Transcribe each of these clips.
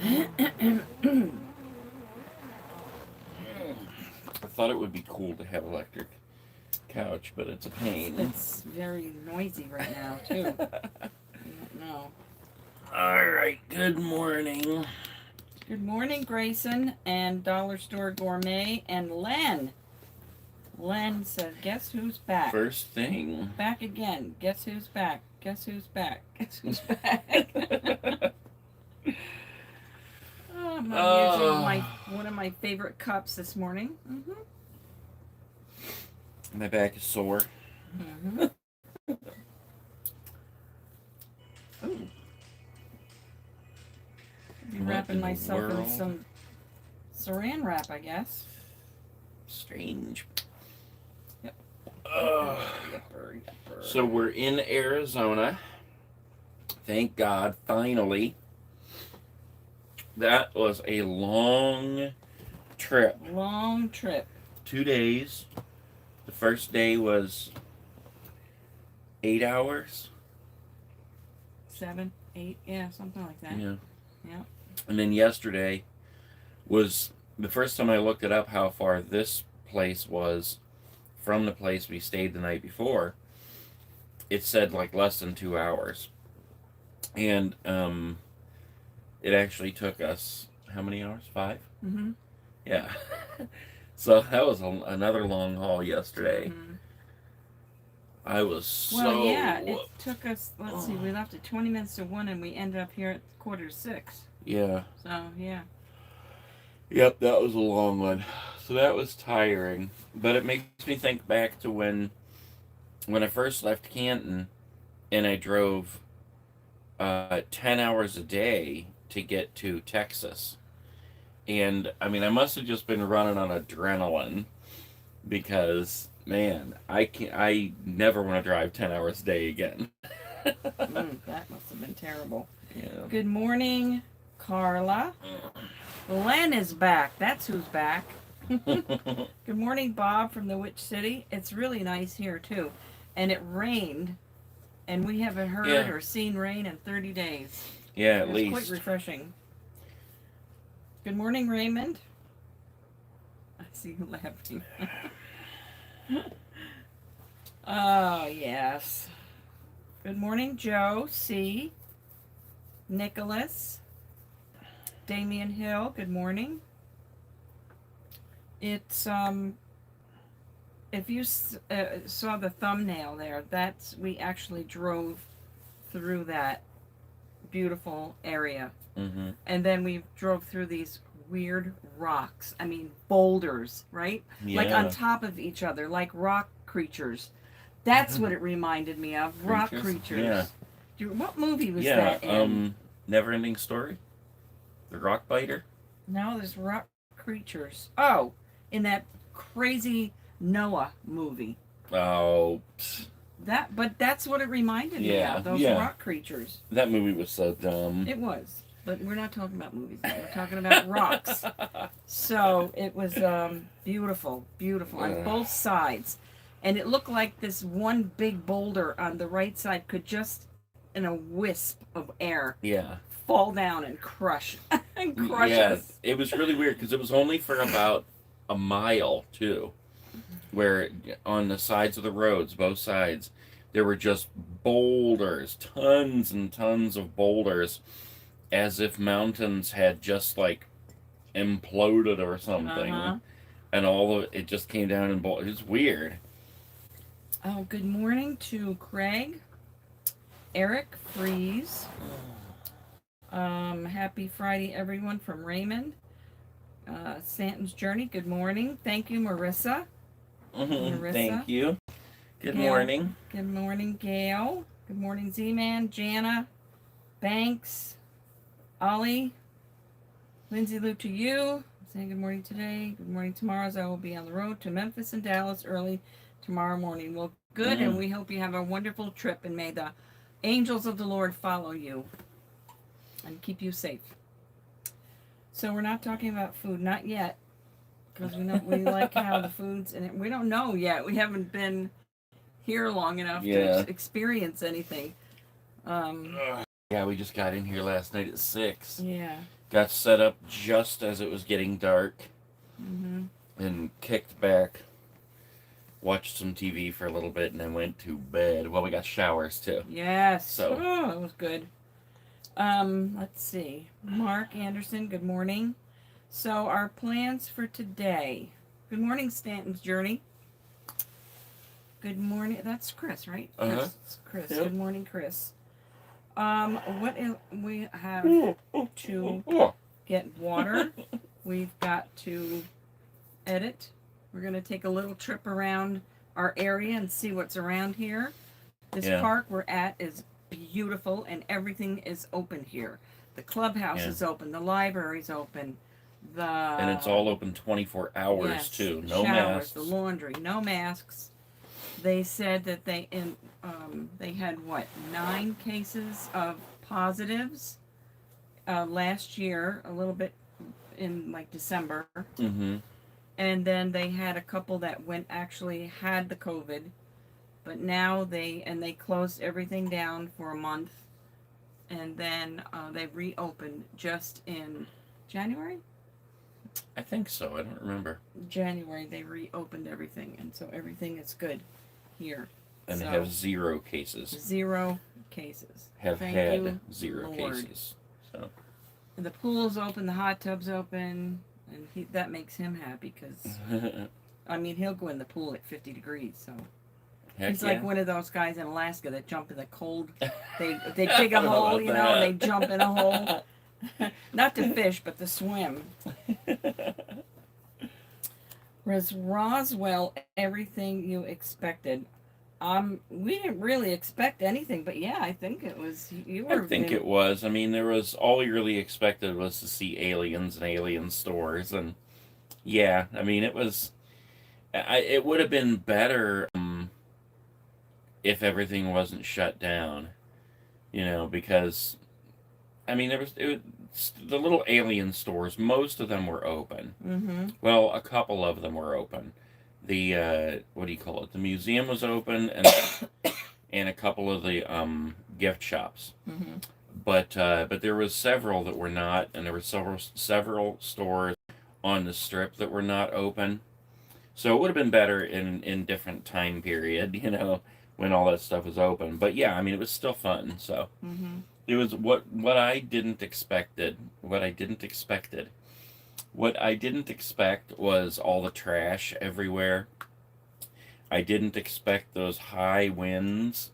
I thought it would be cool to have electric couch, but it's a pain. It's very noisy right now, too. I don't know. All right, good morning. Good morning, Grayson and Dollar Store Gourmet and Len. Len said, guess who's back? First thing. Back again. Guess who's back? Guess who's back? Guess who's back? I'm using one of my favorite cups this morning. My back is sore. Ooh. Be wrapping myself in some saran wrap, I guess. Strange. Yep. So we're in Arizona. Thank God, finally. That was a long trip. Long trip. 2 days. The first day was 8 hours. 7, 8, yeah, something like that. Yeah. Yeah. And then yesterday was the first time I looked it up how far this place was from the place we stayed the night before. It said like less than 2 hours. And it actually took us how many hours? 5? Yeah. So that was another long haul yesterday. I was so... Well, yeah, it took us, let's see, we left at 20 minutes to 1 and we ended up here at 5:45. Yeah. So, yeah. Yep, that was a long one. So that was tiring. But it makes me think back to when I first left Canton and I drove 10 hours a day to get to Texas. And, I mean, I must have just been running on adrenaline because, man, I never want to drive 10 hours a day again. That must have been terrible. Yeah. Good morning, Carla. Len is back. That's who's back. Good morning, Bob from the Witch City. It's really nice here, too. And it rained, and we haven't heard or seen rain in 30 days. Yeah, at least. It's quite refreshing. Good morning, Raymond. I see you laughing. Oh, yes. Good morning, Joe C. Nicholas. Damian Hill, good morning. It's, if you saw the thumbnail there, we actually drove through that beautiful area. And then we drove through these weird rocks. I mean, boulders, right? Yeah. Like on top of each other, like rock creatures. That's what it reminded me of. Rock creatures. Yeah. What movie was that in? Never-Ending Story? The Rock Biter? No, there's rock creatures. Oh, in that crazy Noah movie. Oh. But that's what it reminded me of. Those rock creatures. That movie was so dumb. It was. But we're not talking about movies now. We're talking about rocks. So it was beautiful, beautiful on both sides. And it looked like this one big boulder on the right side could just, in a wisp of air, fall down and crush us. It was really weird because it was only for about a mile, too, where on the sides of the roads, both sides, there were just boulders, tons and tons of boulders, as if mountains had just like imploded or something, and all of it just came down in boulders. It's weird. Oh, good morning to Craig, Eric Freeze. Happy Friday, everyone, from Raymond. Stanton's Journey, good morning. Thank you, Marissa. Marissa. Thank you. Good morning. Good morning, Gail. Good morning, Z-Man, Jana, Banks, Ollie, Lindsay Lou to you. Saying good morning today. Good morning tomorrow, as I will be on the road to Memphis and Dallas early tomorrow morning. Well, good, and we hope you have a wonderful trip, and may the angels of the Lord follow you and keep you safe. So we're not talking about food, not yet, because we like how the food's, and we don't know yet. We haven't been here long enough to experience anything. Yeah, Yeah, we just got in here last night at 6. Yeah. Got set up just as it was getting dark. Mm-hmm. And kicked back. Watched some TV for a little bit and then went to bed. Well, we got showers too. Yes. So. Oh, it was good. Let's see. Mark Anderson, good morning. So our plans for today. Good morning, Stanton's Journey. Good morning. That's Chris, right? Uh-huh. Chris. Yep. Good morning, Chris. We have to get water. We've got to edit. We're going to take a little trip around our area and see what's around here. This park we're at is beautiful and everything is open here. The clubhouse is open. The library's open. And it's all open 24 hours too. No masks. The laundry, no masks. They said that they had 9 cases of positives last year, a little bit in like December. Mm-hmm. And then they had a couple that had the COVID, but now they closed everything down for a month, and then they reopened just in January. I think so. I don't remember. January they reopened everything, and so everything is good here. And they have 0 cases. 0 cases. Had 0 Lord. cases. So. And the pool's open, the hot tub's open, and that makes him happy because, I mean, he'll go in the pool at 50 degrees, so. He's like one of those guys in Alaska that jump in the cold. They dig a hole, and they jump in a hole. Not to fish, but to swim. Was Roswell everything you expected? We didn't really expect anything, but yeah, I think it was. It was. I mean, there was all you really expected was to see aliens and alien stores, and yeah, I mean, it was. It would have been better if everything wasn't shut down, because I mean, the little alien stores. Most of them were open. Mm-hmm. Well, a couple of them were open. The what do you call it? The museum was open, and a couple of the gift shops. Mm-hmm. But there was several that were not, and there were several stores on the strip that were not open. So it would have been better in different time period, when all that stuff was open. But yeah, I mean, it was still fun. So it was what I didn't expected. What I didn't expect was all the trash everywhere. I didn't expect those high winds.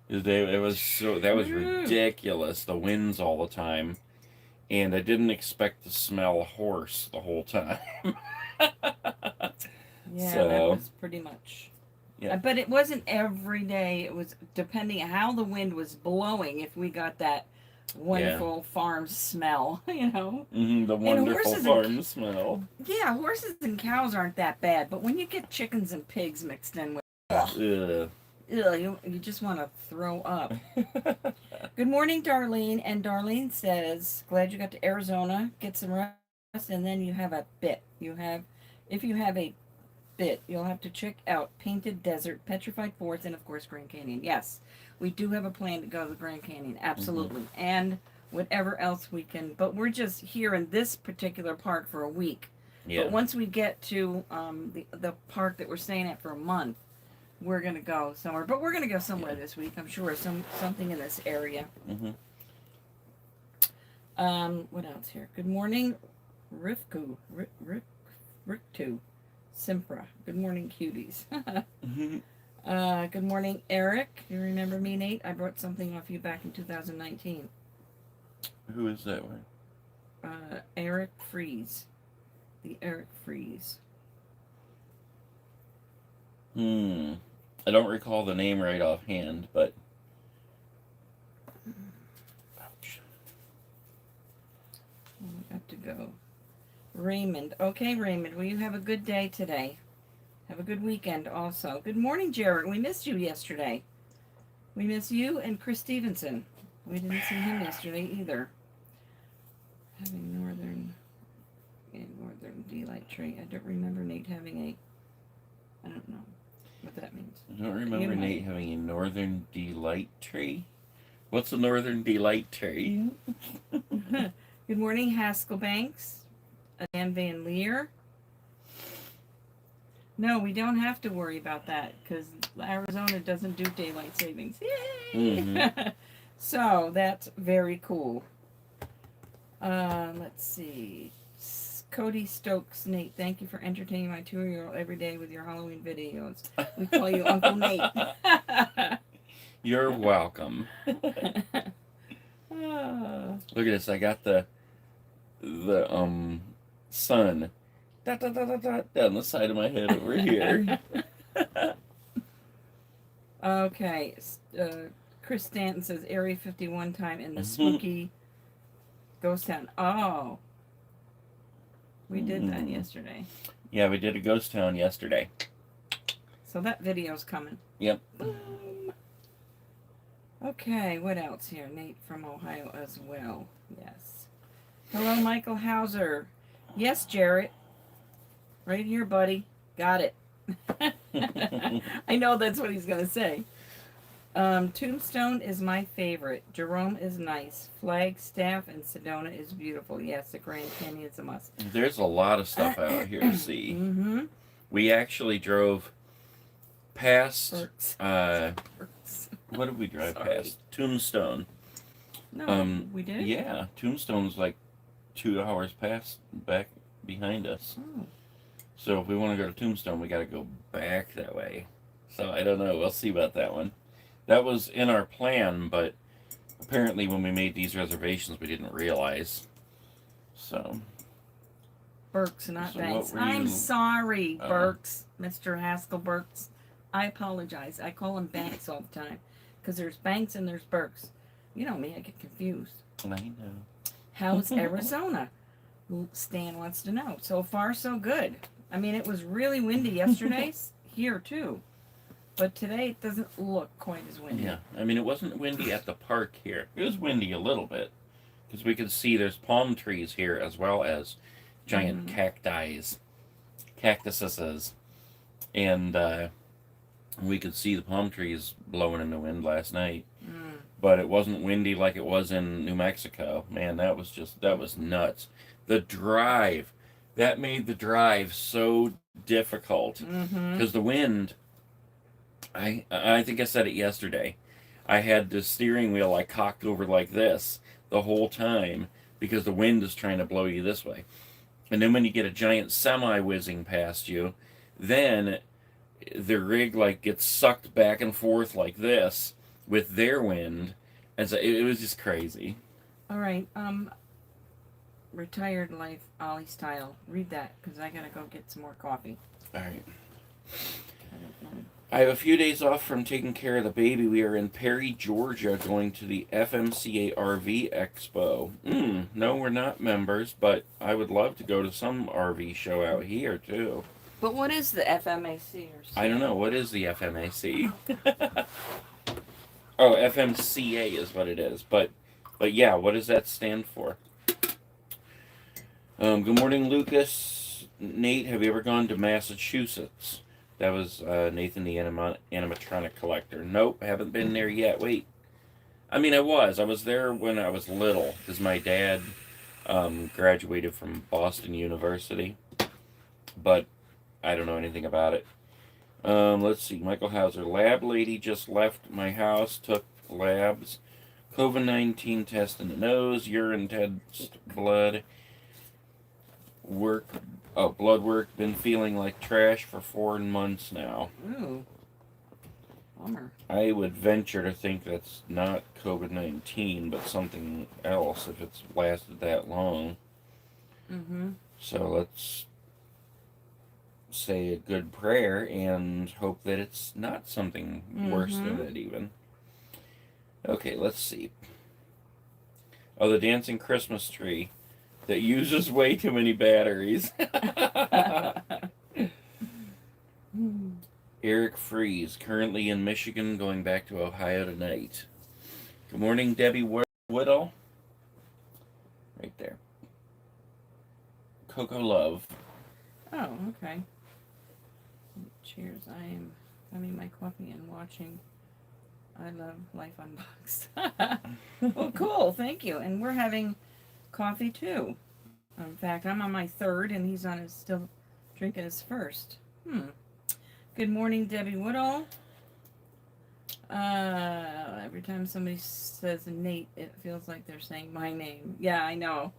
That was ridiculous. The winds all the time, and I didn't expect to smell a horse the whole time. Yeah, that was pretty much. Yeah. But it wasn't every day. It was depending on how the wind was blowing. If we got that wonderful farm smell, Mm-hmm, the wonderful farm smell. Yeah, horses and cows aren't that bad, but when you get chickens and pigs mixed in with, you just want to throw up. Good morning, Darlene. And Darlene says, glad you got to Arizona. Get some rest, and then you have a bit. If you have a bit, you'll have to check out Painted Desert, Petrified Forest, and of course Grand Canyon. Yes, we do have a plan to go to the Grand Canyon, absolutely, and whatever else we can. But we're just here in this particular park for a week. Yeah. But once we get to the park that we're staying at for a month, we're gonna go somewhere. But we're gonna go somewhere this week, I'm sure. Something in this area. Mm-hmm. What else here? Good morning, Rifku. Riktu. Simpra. Good morning, cuties. Good morning, Eric. You remember me, Nate? I brought something off you back in 2019. Who is that one? Eric Freeze. The Eric Freeze. I don't recall the name right offhand, but... Ouch. I got to go. Raymond. Okay, Raymond. Well, you have a good day today. Have a good weekend also. Good morning, Jared. We missed you yesterday. We miss you and Chris Stevenson. We didn't see him yesterday either. Having Northern Delight Tree. I don't remember Nate having I don't know what that means. I don't remember Nate having a Northern Delight Tree. What's a Northern Delight tree? Good morning, Haskell Banks. Dan Van Leer. No, we don't have to worry about that because Arizona doesn't do daylight savings. Yay! Mm-hmm. So that's very cool. Let's see. Cody Stokes, Nate, thank you for entertaining my 2-year-old every day with your Halloween videos. We call you Uncle Nate. You're welcome. Look at this. I got the sun down the side of my head over here. Okay. Chris Stanton says Area 51 time in the spooky ghost town. Oh. We did that yesterday. Yeah, we did a ghost town yesterday. So that video's coming. Yep. Boom. Okay, what else here? Nate from Ohio as well. Yes. Hello, Michael Hauser. Yes, Jarrett. Right here, buddy. Got it. I know that's what he's going to say. Tombstone is my favorite. Jerome is nice. Flagstaff and Sedona is beautiful. Yes, the Grand Canyon is a must. There's a lot of stuff out here to see. Mm-hmm. We actually drove past. Burks. What did we drive past? Tombstone. No, we did? Yeah, Tombstone's like 2 hours past back behind us. Oh. So if we want to go to Tombstone, we got to go back that way. So I don't know. We'll see about that one. That was in our plan, but apparently when we made these reservations, we didn't realize. So. Burks, not So Banks. what were you- I'm sorry, Burks. Mr. Haskell Burks. I apologize. I call him Banks all the time. Because there's Banks and there's Burks. You know me, I get confused. I know. How's Arizona? Stan wants to know. So far, so good. I mean, it was really windy yesterday. Here, too. But today, it doesn't look quite as windy. Yeah, I mean, it wasn't windy at the park here. It was windy a little bit. Because we could see there's palm trees here as well as giant cactuses. And we could see the palm trees blowing in the wind last night. Mm. But it wasn't windy like it was in New Mexico. Man, that was nuts. The drive, that made the drive so difficult. Because the wind, I think I said it yesterday, I had the steering wheel like cocked over like this the whole time because the wind is trying to blow you this way. And then when you get a giant semi whizzing past you, then the rig like gets sucked back and forth like this with their wind. And so it was just crazy. All right. Retired Life, Ollie Style. Read that, because I gotta go get some more coffee. All right. I don't know. I have a few days off from taking care of the baby. We are in Perry, Georgia, going to the FMCA RV Expo. No, we're not members, but I would love to go to some RV show out here, too. But what is the FMAC or something? I don't know. What is the FMAC? Oh, FMCA is what it is. But yeah, what does that stand for? Good morning, Lucas. Nate, have you ever gone to Massachusetts? That was Nathan, the animatronic collector. Nope, haven't been there yet. Wait. I mean, I was there when I was little, because my dad graduated from Boston University. But I don't know anything about it. Let's see. Michael Hauser. Lab lady just left my house, took labs. COVID-19 test in the nose, urine test, blood work. Oh, blood work. Been feeling like trash for 4 months now. Ooh. Bummer. I would venture to think that's not COVID-19, but something else if it's lasted that long. Mm-hmm. So let's say a good prayer and hope that it's not something worse than that even. Okay, let's see. Oh, the dancing Christmas tree that uses way too many batteries. Eric Freeze, currently in Michigan, going back to Ohio tonight. Good morning, Debbie Woodall. Right there. Coco Love. Oh, okay. Cheers. I am having my coffee and watching I love Life Unboxed. Well, cool. Thank you. And we're having coffee too. In fact, I'm on my third, and he's on his still drinking his first. Good morning, Debbie Woodall. Every time somebody says Nate, it feels like they're saying my name. Yeah, I know.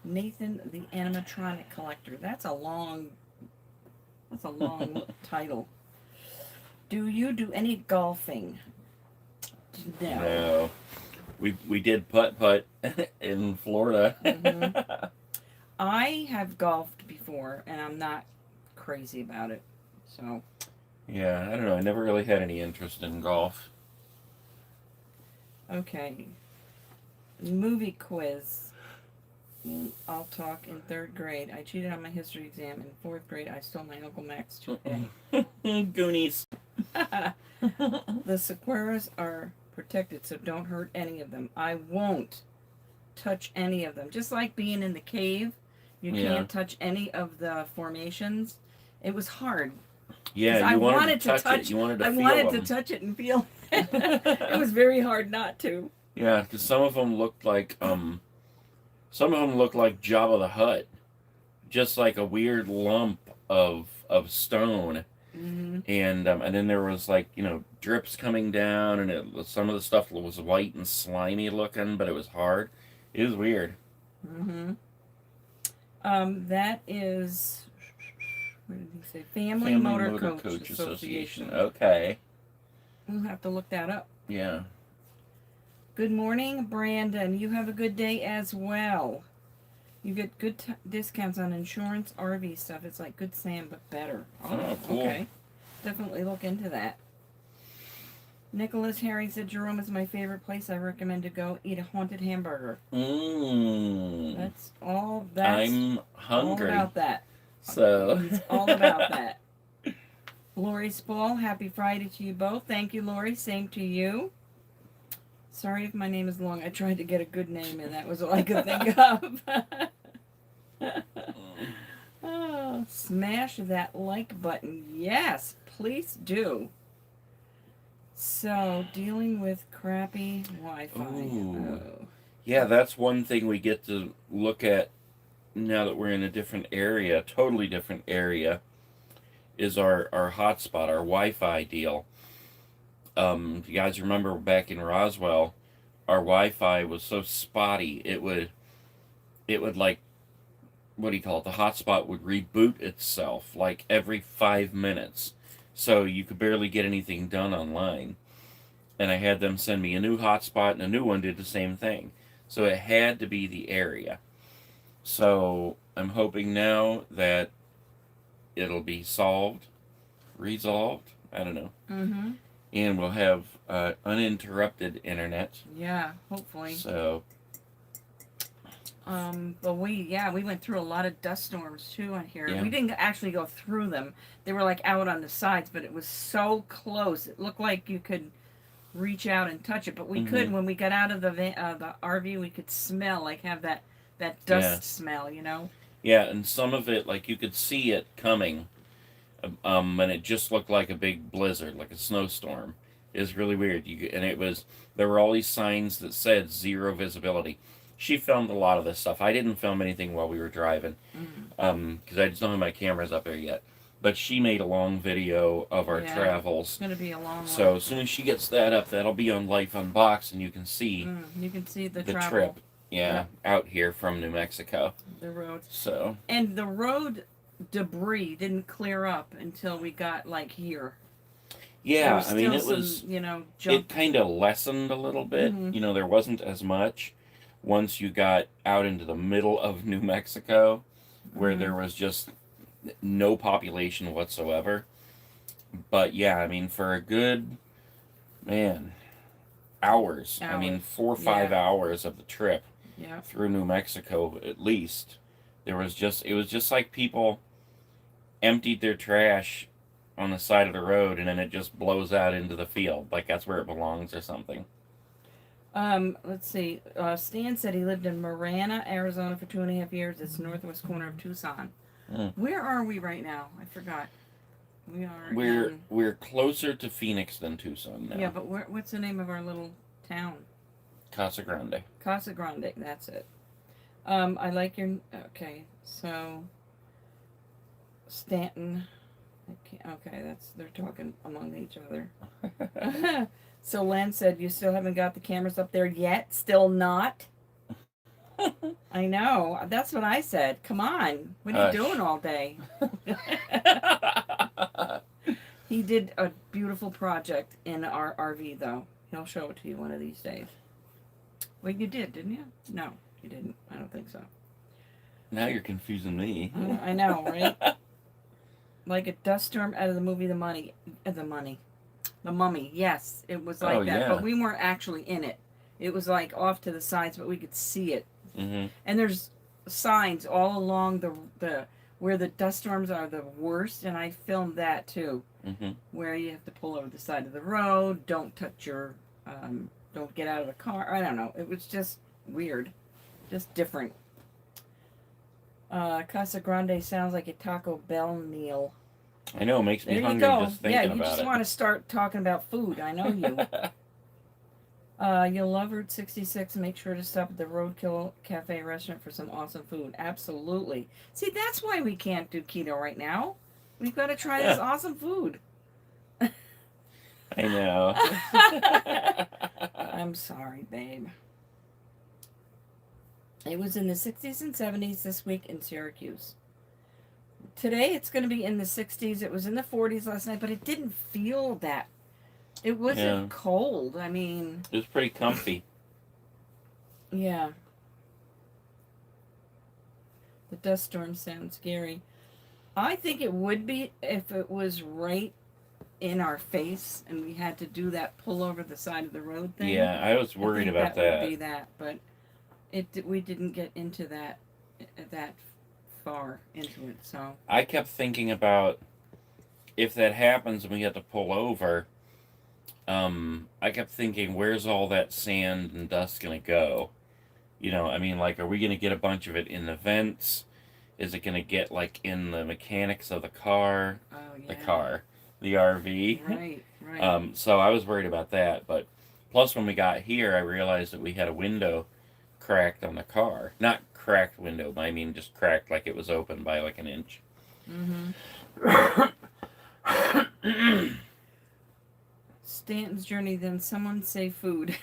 Nathan, the animatronic collector. That's a long title. Do you do any golfing? No. We did putt in Florida. Mm-hmm. I have golfed before, and I'm not crazy about it. So. Yeah, I don't know. I never really had any interest in golf. Okay. Movie quiz. I'll talk in 3rd grade. I cheated on my history exam. In 4th grade, I stole my Uncle Mac's toupee. Goonies. The sequoias are protected, so don't hurt any of them. I won't touch any of them. Just like being in the cave, you can't touch any of the formations. It was hard. Yeah, you wanted to touch it. You wanted to feel them. I wanted to touch it and feel it. It was very hard not to. Yeah, because some of them looked like Jabba the Hutt, just like a weird lump of stone. Mm-hmm. And then there was drips coming down, and some of the stuff was white and slimy looking, but it was hard. It was weird. Mm-hmm. That is, what did he say? Family Motor Coach Association. Okay. We'll have to look that up. Yeah. Good morning, Brandon. You have a good day as well. You get good discounts on insurance, RV stuff. It's like Good Sam, but better. Oh, cool. Okay. Definitely look into that. Nicholas Herring said, Jerome is my favorite place. I recommend to go eat a haunted hamburger. That's all. I'm hungry. All about that. So. It's all about that. Lori Spall, happy Friday to you both. Thank you, Lori. Same to you. Sorry if my name is long. I tried to get a good name, and that was all I could think of. Oh, smash that like button. Yes, please do. So, dealing with crappy Wi-Fi. Oh. Yeah, that's one thing we get to look at now that we're in a different area, totally different area, is our hotspot, our Wi-Fi deal. If you guys remember back in Roswell, our Wi-Fi was so spotty, it would like, what do you call it? The hotspot would reboot itself like every 5 minutes. So you could barely get anything done online. And I had them send me a new hotspot, and a new one did the same thing. So it had to be the area. So I'm hoping now that it'll be resolved, I don't know. Mm-hmm. And we'll have uninterrupted internet. Yeah, hopefully. So. But we went through a lot of dust storms too on here. Yeah. We didn't actually go through them. They were like out on the sides, but it was so close. It looked like you could reach out and touch it, but we could, when we got out of the RV, we could smell, have that dust smell, you know? Yeah, and some of it, you could see it coming. And it just looked like a big blizzard, like a snowstorm. It was really weird. There were all these signs that said 0 visibility. She filmed a lot of this stuff. I didn't film anything while we were driving, because I just don't have my cameras up there yet. But she made a long video of our travels. It's going to be a long one. So as soon as she gets that up, that'll be on Life Unboxed, and you can see the travel. Trip. Yeah, out here from New Mexico. The road. So. And the road debris didn't clear up until we got here. Yeah, it was it kind of lessened a little bit. There wasn't as much once you got out into the middle of New Mexico, where there was just no population whatsoever. But yeah, for a good hours. 4 or 5 hours of the trip through New Mexico at least. It was just like people emptied their trash on the side of the road, and then it just blows out into the field, like that's where it belongs or something. Let's see. Stan said he lived in Marana, Arizona for 2.5 years. It's northwest corner of Tucson. Where are we right now? I forgot. We are. We're closer to Phoenix than Tucson now. Yeah, but what's the name of our little town? Casa Grande. Casa Grande. That's it. I like your. Okay, so Stanton. Okay, they're talking among each other. So Len said, "You still haven't got the cameras up there yet? Still not." I know. That's what I said. Come on. What are you doing all day? He did a beautiful project in our RV, though. He'll show it to you one of these days. Well, you did, didn't you? No, you didn't. I don't think so. Now you're confusing me. I know, right? Like a dust storm out of the movie The Mummy. Yes, it was like that. Yeah. But we weren't actually in it. It was like off to the sides, but we could see it. Mm-hmm. And there's signs all along the where the dust storms are the worst, and I filmed that too. Mm-hmm. Where you have to pull over the side of the road, don't touch your, don't get out of the car. I don't know. It was just weird, just different. Casa Grande sounds like a Taco Bell meal. I know, it makes me hungry just thinking about it. Yeah, you just want to start talking about food. I know you. You'll love Route 66. Make sure to stop at the Roadkill Cafe restaurant for some awesome food. Absolutely. See, that's why we can't do keto right now. We've got to try this awesome food. I know. I'm sorry, babe. It was in the 60s and 70s this week in Syracuse. Today it's going to be in the 60s. It was in the 40s last night, but it didn't feel that. It wasn't cold. I mean... It was pretty comfy. Yeah. The dust storm sounds scary. I think it would be if it was right in our face and we had to do that pull over the side of the road thing. Yeah, I was worried about that. That would be that, but we didn't get into that far into it, so. I kept thinking about if that happens and we have to pull over, I kept thinking, where's all that sand and dust going to go? You know, I mean, like, are we going to get a bunch of it in the vents? Is it going to get, like, in the mechanics of the car? Oh, yeah. The RV? Right. So I was worried about that, but plus when we got here, I realized that we had a window cracked on the car. Not cracked window, but I mean just cracked like it was open by like an inch. Mm-hmm. Stanton's journey, then someone say food.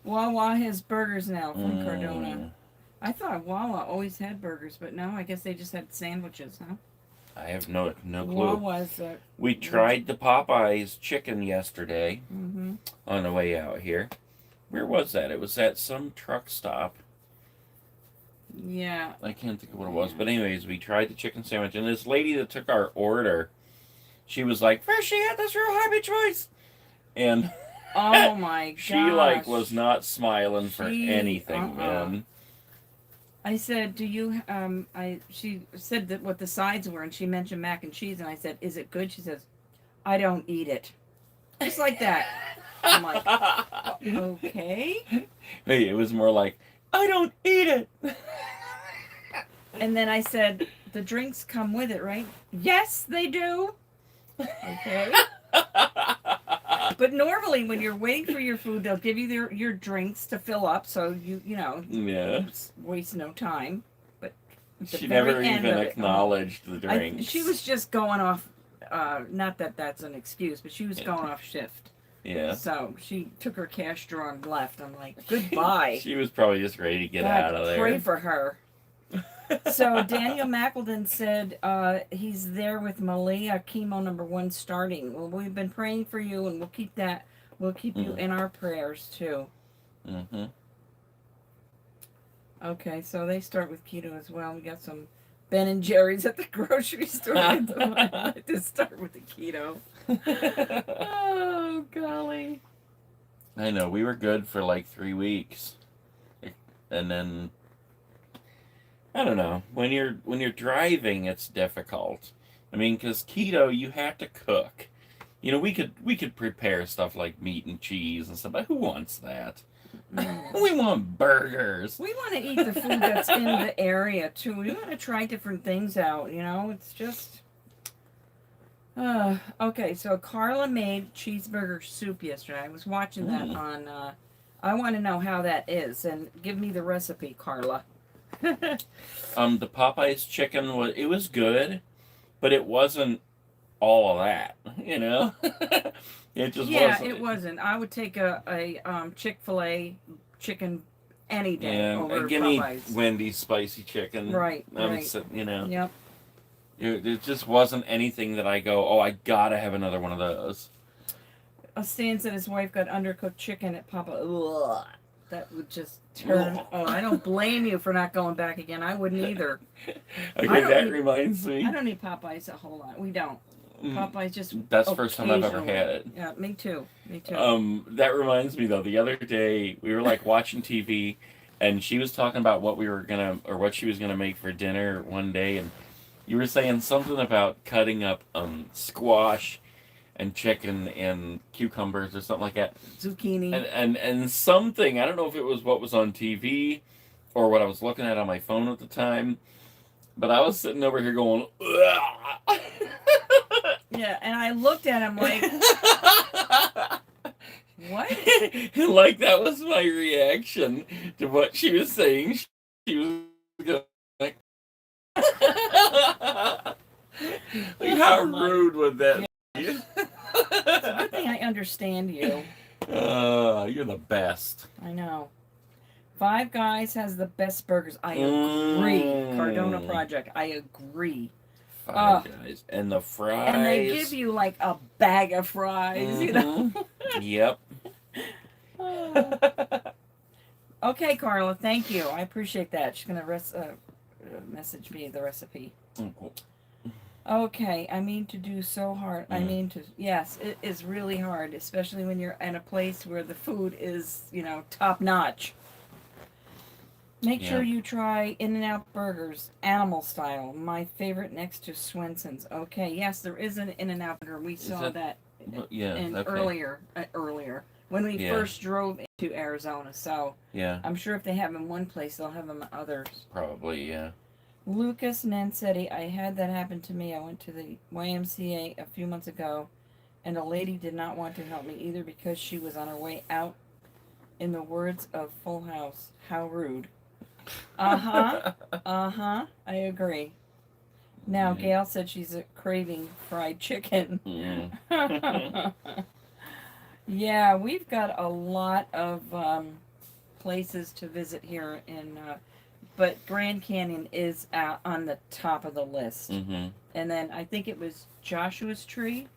Wawa has burgers now from Cardona. I thought Wawa always had burgers, but no, I guess they just had sandwiches, huh? I have no clue. Wawa's, we tried the Popeyes chicken yesterday on the way out here. Where was that? It was at some truck stop. Yeah. I can't think of what it was. But anyways, we tried the chicken sandwich. And this lady that took our order, she was like, first she had this real happy choice. And oh my gosh. She like was not smiling for anything, man. I said, do you, she said that what the sides were, and she mentioned mac and cheese, and I said, is it good? She says, I don't eat it. Just like that. I'm like, okay. Hey, it was more like, I don't eat it. And then I said, the drinks come with it, right? Yes, they do. Okay. But normally when you're waiting for your food, they'll give you your drinks to fill up, so you waste no time. But she never even acknowledged the drinks. She was just going off, not that that's an excuse, but she was going off shift. Yeah. So she took her cash drawer and left. I'm like, goodbye. She was probably just ready to get out of there. Pray for her. So Daniel McElden said he's there with Malia, chemo number 1 starting. Well, we've been praying for you, and we'll keep you in our prayers too. Mm-hmm. Okay, so they start with keto as well. We got some Ben and Jerry's at the grocery store. To start with the keto. Oh golly! I know, we were good for like 3 weeks, and then. I don't know. When you're driving, it's difficult. I mean, because keto, you have to cook. You know, we could prepare stuff like meat and cheese and stuff, but who wants that? We want burgers. We want to eat the food that's in the area too. We want to try different things out. You know, it's just Okay, so Carla made cheeseburger soup yesterday. I was watching that on. I want to know how that is, and give me the recipe, Carla. The Popeyes chicken was good, but it wasn't all of that, you know. It just wasn't. It wasn't. I would take a Chick-fil-A chicken any day over give Popeyes. me Wendy's spicy chicken. Right. You know. Yep. It just wasn't anything that I go, oh, I gotta have another one of those. Stan said his wife got undercooked chicken at Papa. Ugh, that would just turn. Oh, I don't blame you for not going back again. I wouldn't either. Okay, reminds me. I don't eat Popeyes a whole lot. We don't. Popeyes just. That's the first time I've ever had it. Yeah, me too. That reminds me though. The other day we were like watching TV, and she was talking about what she was gonna make for dinner one day, and you were saying something about cutting up squash and chicken and cucumbers or something like that. Zucchini. And something, I don't know if it was what was on TV or what I was looking at on my phone at the time, but I was sitting over here going, ugh. Yeah, and I looked at him like, what? Like that was my reaction to what she was saying. She was going like, how rude would that be? It's a good thing I understand you. You're the best. I know. Five Guys has the best burgers. I agree. Cardona Project. I agree. Five Guys. And the fries. And they give you like a bag of fries, you know? Yep. Okay, Carla, thank you. I appreciate that. She's going to message me the recipe. Cool. Okay, I mean to do so hard. Yes, it is really hard, especially when you're in a place where the food is, top notch. Make sure you try In-N-Out burgers, animal style. My favorite next to Swenson's. Okay, yes, there is an In-N-Out burger. We saw that earlier when we first drove into Arizona. So I'm sure if they have them in one place, they'll have them in others. Probably, yeah. Lucas Nancetti, I had that happen to me. I went to the YMCA a few months ago, and a lady did not want to help me either because she was on her way out. In the words of Full House, how rude. I agree. Now, Gail said she's craving fried chicken. Yeah, we've got a lot of places to visit here but Grand Canyon is on the top of the list. And then I think it was Joshua's Tree.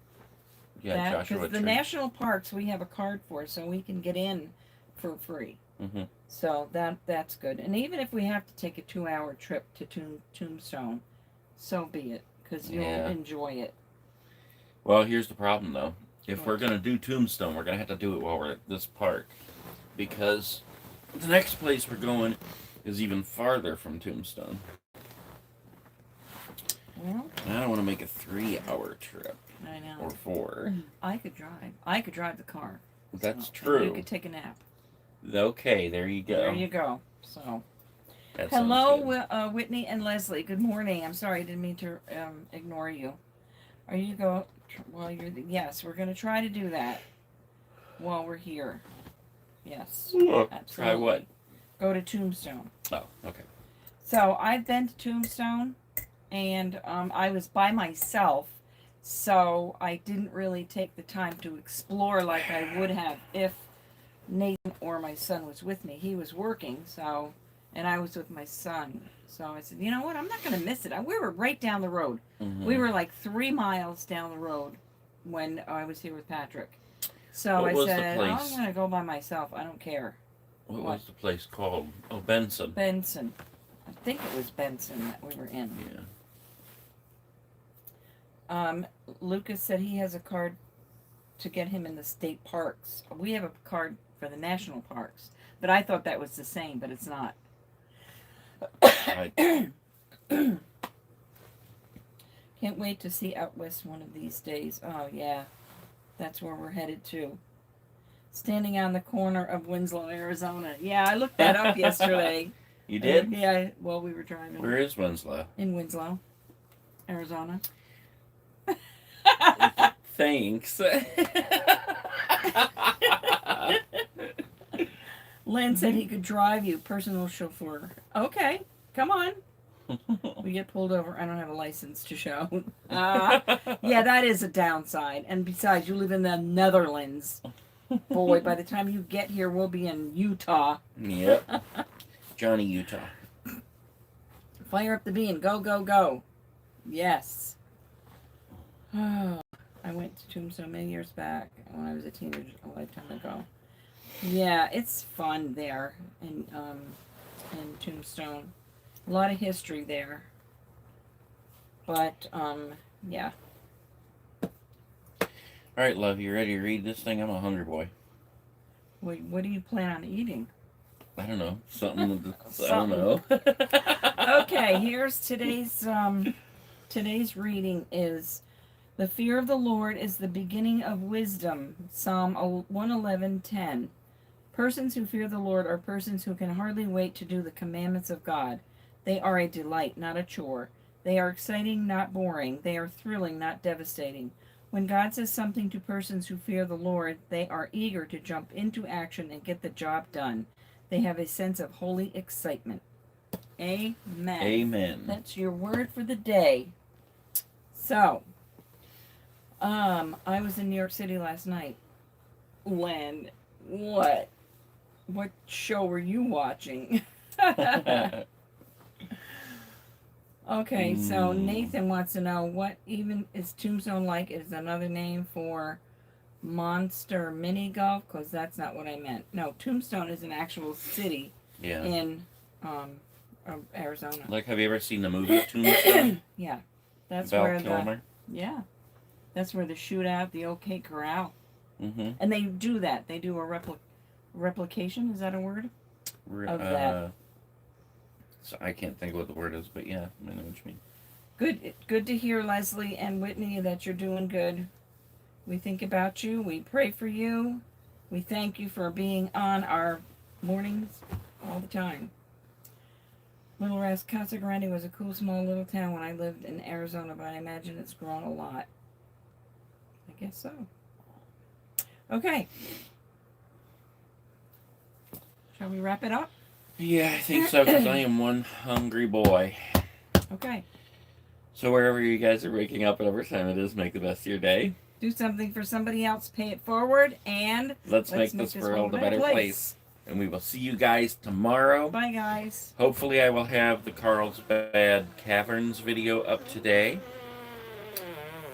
Yeah, Joshua Tree. Because the national parks we have a card for, so we can get in for free. So that's good. And even if we have to take a 2-hour trip to Tombstone, so be it, because you'll enjoy it. Well, here's the problem, though. If we're going to do Tombstone, we're going to have to do it while we're at this park, because the next place we're going is even farther from Tombstone. Well, I don't want to make a 3-hour trip. I know. Or 4. I could drive. I could drive the car. That's true. You could take a nap. Okay, there you go. There you go. So, hello, Whitney and Leslie. Good morning. I'm sorry, I didn't mean to ignore you. Are you yes, we're going to try to do that while we're here. Yes. Absolutely. Try what? Go to Tombstone. Oh, okay. So I've been to Tombstone, and I was by myself, so I didn't really take the time to explore like I would have if Nathan or my son was with me. He was working, and I was with my son. So I said, you know what? I'm not going to miss it. We were right down the road. We were like 3 miles down the road when I was here with Patrick. So I said, I'm going to go by myself. I don't care. What was the place called? Oh, Benson. Benson. I think it was Benson that we were in. Yeah. Lucas said he has a card to get him in the state parks. We have a card for the national parks, but I thought that was the same, but it's not. Can't wait to see Out West one of these days. Oh, yeah. That's where we're headed to. Standing on the corner of Winslow, Arizona. Yeah, I looked that up yesterday. You did? Yeah, while we were driving. Where is Winslow? In Winslow, Arizona. Thanks. Lynn said he could drive you, personal chauffeur. Okay, come on. We get pulled over. I don't have a license to show. Yeah, that is a downside. And besides, you live in the Netherlands. Boy, by the time you get here, we'll be in Utah. Yep. Johnny, Utah. Fire up the bean. Go, go, go. Yes. Oh, I went to Tombstone many years back when I was a teenager, a lifetime ago. Yeah, it's fun there in Tombstone. A lot of history there. But, yeah. All right, love, you ready to read this thing? I'm a hungry boy. Wait, what do you plan on eating? I don't know. Something. I don't know. Okay, here's today's reading is the fear of the Lord is the beginning of wisdom. Psalm 111:10. Persons who fear the Lord are persons who can hardly wait to do the commandments of God. They are a delight, not a chore. They are exciting, not boring. They are thrilling, not devastating. When God says something to persons who fear the Lord, they are eager to jump into action and get the job done. They have a sense of holy excitement. Amen. Amen. That's your word for the day. So, I was in New York City last night. Len, what show were you watching? Okay, so Nathan wants to know what even is Tombstone like? Is another name for Monster Mini Golf? Because that's not what I meant. No, Tombstone is an actual city in Arizona. Like, have you ever seen the movie Tombstone? Yeah, that's Val where Kilmer? that's where the shootout, the OK Corral, Mm-hmm. and they do that. They do a replication. Is that a word? Of that. So I can't think what the word is, but yeah, I know what you mean. Good to hear, Leslie and Whitney, that you're doing good. We think about you. We pray for you. We thank you for being on our mornings all the time. Little Ras Casa Grande was a cool small little town when I lived in Arizona, but I imagine it's grown a lot. I guess so. Okay. Shall we wrap it up? Yeah, I think so, because I am one hungry boy. Okay. So wherever you guys are waking up, whatever time it is, make the best of your day. Do something for somebody else, pay it forward, and let's make this world a better place. And we will see you guys tomorrow. Bye, guys. Hopefully I will have the Carlsbad Caverns video up today.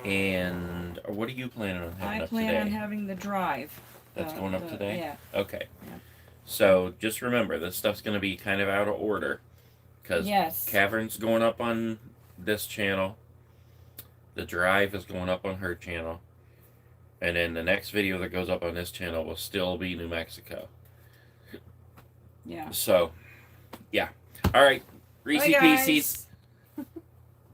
And what are you planning on having up today? I plan on having the drive. That's going up today? Yeah. Okay. Yeah. So just remember, this stuff's going to be kind of out of order. Because Caverns going up on this channel. The drive is going up on her channel. And then the next video that goes up on this channel will still be New Mexico. Yeah. So, yeah. All right. Reese Pieces.